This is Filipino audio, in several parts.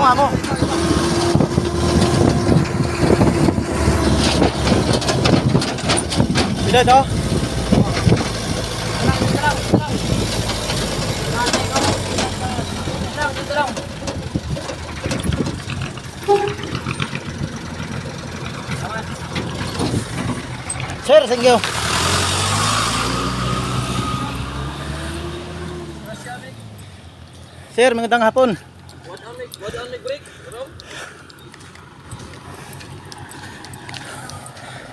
ginawa mo? Dito, ito. Sir, thank you. Sir, magandang hapon. What only break?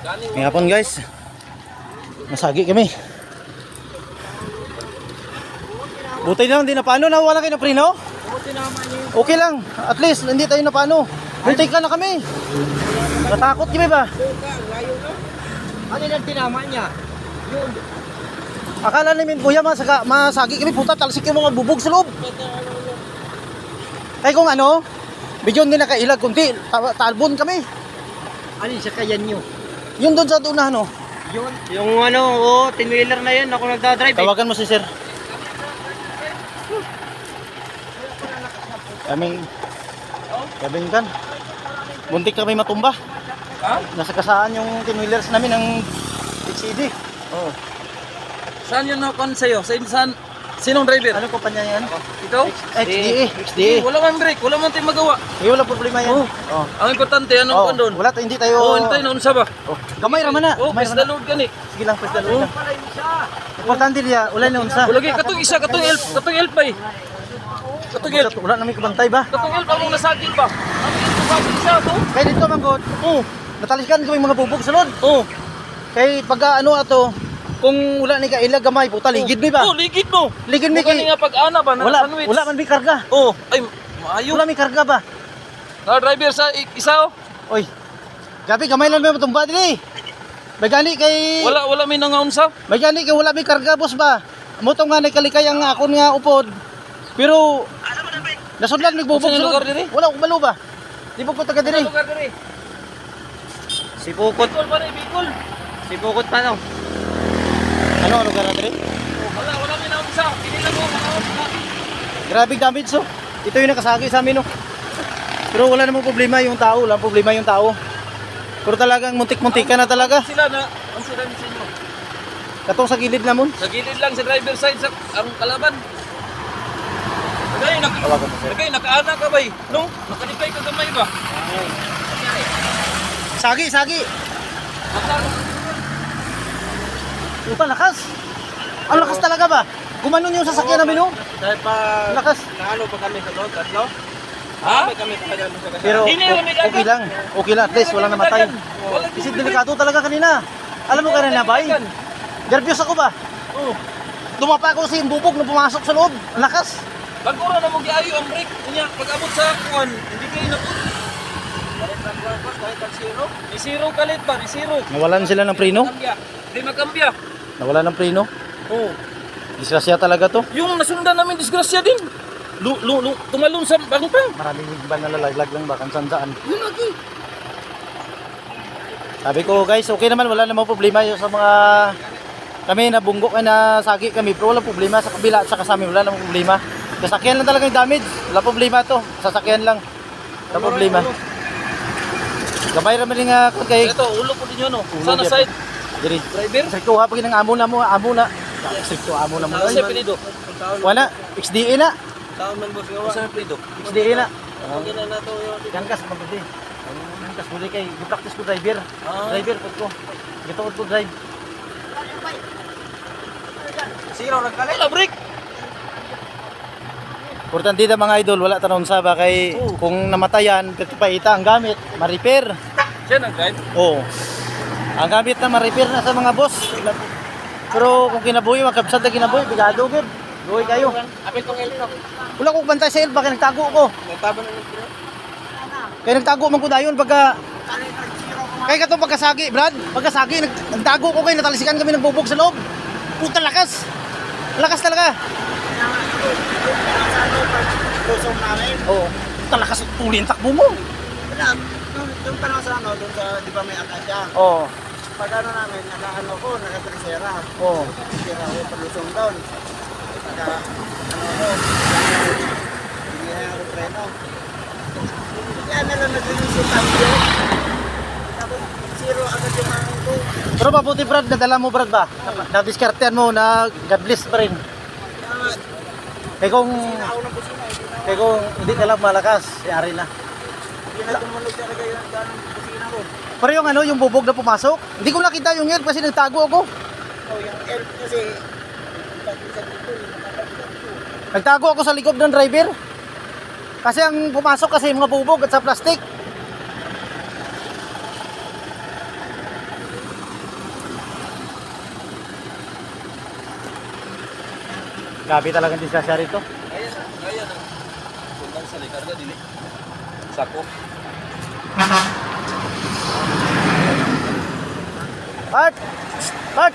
Magandang hapon guys. Nasagi kami. Buti lang, hindi na paano. Nawala kayo na preno? Okay lang. At least, hindi tayo na paano. Buntik ka na kami. Natakot kami ba? Ano yung tinama niya? Yun. Akala namin kuya masagi kami, puta, talsik yung mga bubog sa loob. Kaya kung ano, bigyan din nakailag kunti, talbon kami. Ano yung sakayan nyo? Yun doon sa dunahan, no? Yun. Yung ano, tin-wheeler na yun, ako nagdadrive. Tawagan mo si sir. Kaming kan. Buntik kami matumba. Ha? Nasa kasaan yung tin-wheelers namin ng XCD. Oo. Saan yun nakon sa'yo? Sinong driver? Anong kumpanya yan? Ikaw? XDA. Wala man break, wala man tayong magawa. Wala problema yan. Oh. Ang importante, anong kon doon? Wala, hindi tayo. Hintay na unsa ba? Gamay raman na. Press the load gani. Sige lang, press the load lang. Importante diya, wala na unsa. Wala katong isa, katong help pa eh. Katong help. Wala namin kubantay ba? Katong help among nasagil ba? Ang nasagil isa to. Kaya dito manggod. Nataliskan kami mga bubog sunod. Kay pagka ano ato, kung wala ni kailag gamay, puta ligid mi ba? Ligid mo. Ligid mi kay. Nga pag-ana ba na sandwich? Wala man mi karga. Ay maayo. Wala mi karga ba? Na driver sa isa Oy. Gabi gamay lang may matumba dili. May gani kay wala mi nangaunsa. May gani kay wala mi karga boss ba? Amo tong nga nakalikay ang akon nga upod. Pero nasudlan mi bubog Saan yung lugar sunod. diri? Wala ko balo ba? Di ko taga diri. Lugar diri. Sipukot. Bicol pa rin, Bicol. Sipukot pa no. Ano lugar na diri? Wala mi naunsa. Hindi na mo naunsa. Grabe damage so. Ito yung nakasagi sa amin no. Pero wala namang problema yung tao, wala problema yung tao. Pero talagang muntik-muntikan na talaga. Sila na, ang sila ni sinyo. Katong sa gilid namon. Sa gilid lang sa driver side sa ang kalaban. Tawagan mo sir. Nakaana ka ba? No? Nakalikay ka gamay ba? Sagi. Puta lakas. Ang lakas talaga ba? Gumanon yung sasakyan namin no. Dahil pa Lakas. naano pa kami sa loob, tatlo? Ha? Kami talaga sa kasama. Pero okay lang. Okay lang. At least walang namatay. Kasi delikado talaga kanina. Alam mo kanina ba? Nervyos ako ba? Dumapa ako sa bubog nung pumasok sa loob. Ang lakas. Pagkura na mo giayo ang brake. Unya, pag abot sa kuwan, hindi kayo na kahit ang zero. Ni zero kalit ba? Ni zero. Nawalan sila ng preno. Hindi makambya. Nawalan ng preno. Disgrasya talaga to. Yung nasundan namin disgrasya din. Tumalon sa bangpang. Maraming ba nalalaglag lang ba kansan-saan. Yun lagi. Sabi ko guys, okay naman, wala namang problema yung sa mga kami na bunggok ay nasagi kami, pero wala problema sa kabila at sa kasami, wala namang problema. Sasakyan lang talaga yung damage, wala problema to, sasakyan lang. Wala problema. Gamay naman yung kay. Ito, ulo po din yun, no? Sana side. Diri. Driver? Stricto ha pag ng amo na. Stricto amo na mo. Sa pilido. Wala, XDA na. Taon man boss gawa. Sa pilido. XDA na. Okay na nato yung Yan kas magdi. Kas buli kay practice ko driver. Driver pud ko. Gito ko drive. zero nagkalit. Wala break. Importante na mga idol, wala tanong sa ba kay kung namatayan, pwede pa ita ang gamit, ma-repair. Siya nag-drive? Oo. Ang gamit na ma-repair na sa mga boss. Pero kung kinabuhi, magkabsad na kinabuhi, bigado gud. Buhay kayo. Apit kong elto. Wala ko bantay sa elba, kaya nagtago ko. Nagtaban na ng Kaya nagtago man ko dayon pagka kaya katong pagkasagi, Brad. Pagkasagi, nagtago ko kay natalisikan kami nagbubog sa loob. Puta lakas. Lakas talaga. Lusong namin. Oo. Puta lakas tuloy ang takbo mo. Doon pa lang sa ano, doon sa, di ba may akasya. Oo. Pag ano namin, nakaano ko, nakatrisera. Oo. Trisera ko, palusong doon. Pagka, ano ko, hindi na yung preno. Kaya na lang nag-iisip tayo. Tapos zero agad yung mga ko. Pero mabuti Brad, nadala mo Brad ba? Na-discartean mo na God bless pa rin. Kaya Kaya kung, ako ng busina. kaya kung hindi ka lang malakas, yari na. Hindi na tumunog talaga yung ganong busina ko. Pero yung ano, yung bubog na pumasok, hindi ko nakita yung help kasi nagtago ako. Oh, yung elf kasi. Pag-isa dito, yung nakapagod ko. Nagtago ako sa likod ng driver. Kasi ang pumasok kasi yung mga bubog at sa plastic. Grabe talagang disgrasya rito. Kaya na. Kung sa likarga dili. Sako. Bart! Bart!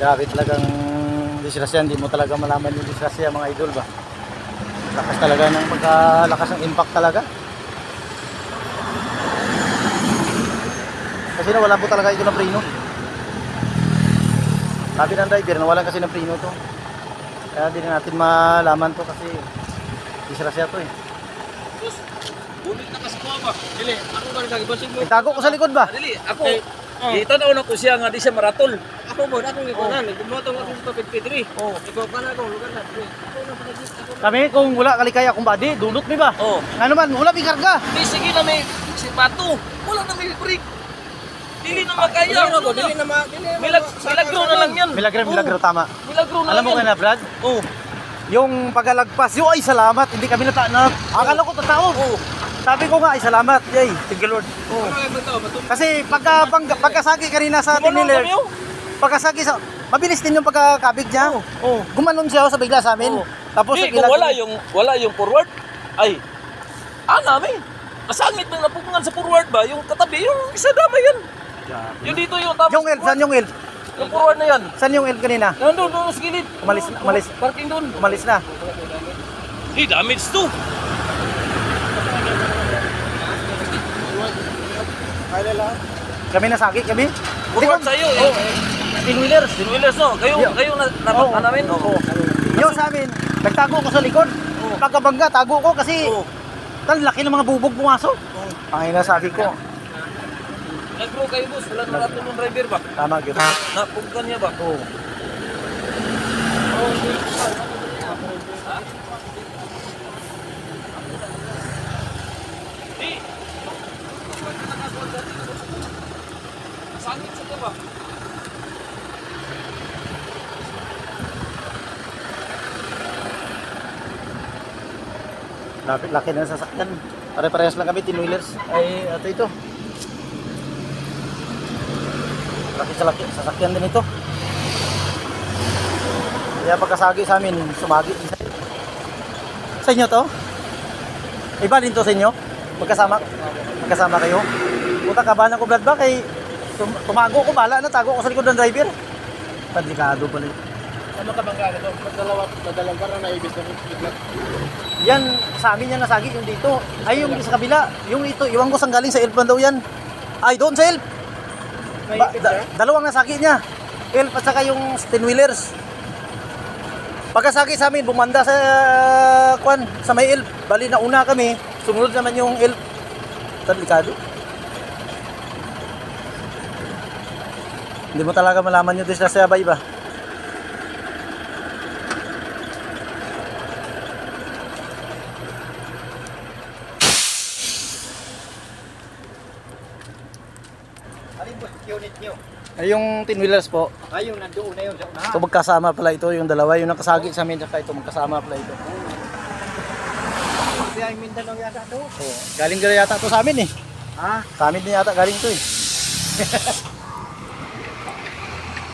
Grabe talagang disgrasya, hindi mo talaga malaman yung disgrasya mga idol ba. Lakas talaga ng pagkalakas ng impact talaga. Kasi nawalan po talaga ito ng preno. Sabi ng driver, nawalan kasi ng preno to. Kaya hindi na natin malaman to kasi disgrasya to eh. Bulit na kasi ko ba? Dili, ako ba nagkakibasig mo? Nagtago ko sa likod ba? Dili, ako. Dito na una ko siya nga di siya maratol. Ako mo, ako nga na. Nagbumatong ako sa Pagpitri. Oh. Ikaw pa na ako, lugar na. Ako na pinagis. Ako na. Kami kung wala kalikaya kung body, dulot mi ba? Oh. Ano man, wala mi karga. Di sige na may sipato. Wala na may break. Dili na makaya. Dili na ma. Milagro na lang yan. Milagro tama. Milagro na Alam mo lang ka na Brad? Oh. Yung pagkalagpas, yung ay salamat, hindi kami natanap. Akala ko totoo. Sabi ko nga ay salamat. Yay, thank you Lord. Oh. Kasi pagkasagi kanina sa Team Miller, pagkasagi sa mabilis din yung pagkakabig niya. Oh. Gumanon siya sa bigla sa amin. Oh. Tapos Di, sa kung wala yung forward, ay, namin. Masangit na napupungan sa forward ba? Yung katabi, yung isa damay yan. Yung dito yung tapos. Yung elf, saan yung elf? Yung forward na yan. Saan yung elf kanina? Nandun sa gilid. Umalis. Parking doon. Umalis na. Hey, damage to. Kami nasagi kami. Forward sa'yo. Oh. Wheelers. Wheelers no. Kayo na namin. Oo. Yung sa amin, nagtago ko sa likod. Pagkabangga, tago ko kasi Oo. tan laki ng mga bubog pumasok. Ang ina sabi ko. Nag-grow kayo boss. Wala na natin yung driver ba? Tama gyud. Napugkan niya ba? Oo. Di. Sangit sa ba? Laki ng sasakyan. Pare-parehas lang kami, Tin Wheelers. Ay, ito. Laki sa laki, sasakyan din ito. Kaya pagkasagi sa amin, sumagi. Sa inyo to? Iba din to sa inyo? Magkasama kayo? Puta kabahan ako Brad ba kay tumago ko, bala na, tago ko sa likod ng driver. Delikado pala yun. Ano ka bang gano'n? Madalawang ka na ibig na bigla. Yan, sa amin yan nasagi yung dito. Ay, yung sa kabila. Yung ito, iwan ko sang galing sa elf man daw yan. Ay, doon sa elf. Dalawang nasagi niya. Elf at saka yung 10 wheelers. Pagkasagi sa amin, bumanda sa sa may elf. Bali na una kami, sumunod naman yung elf. Delikado. Hindi mo talaga malaman yung disgrasya ba iba. Alin po, unit nyo? Ay, yung 10 wheelers po. Ay, yung nandoon na yun. Ito magkasama pala ito, yung dalawa, yung nakasagi sa amin, saka ito magkasama pala ito. Kaya yung Mindanao yata to. Oh, galing din yata ito sa amin eh. Ha? Sa amin din yata galing ito eh.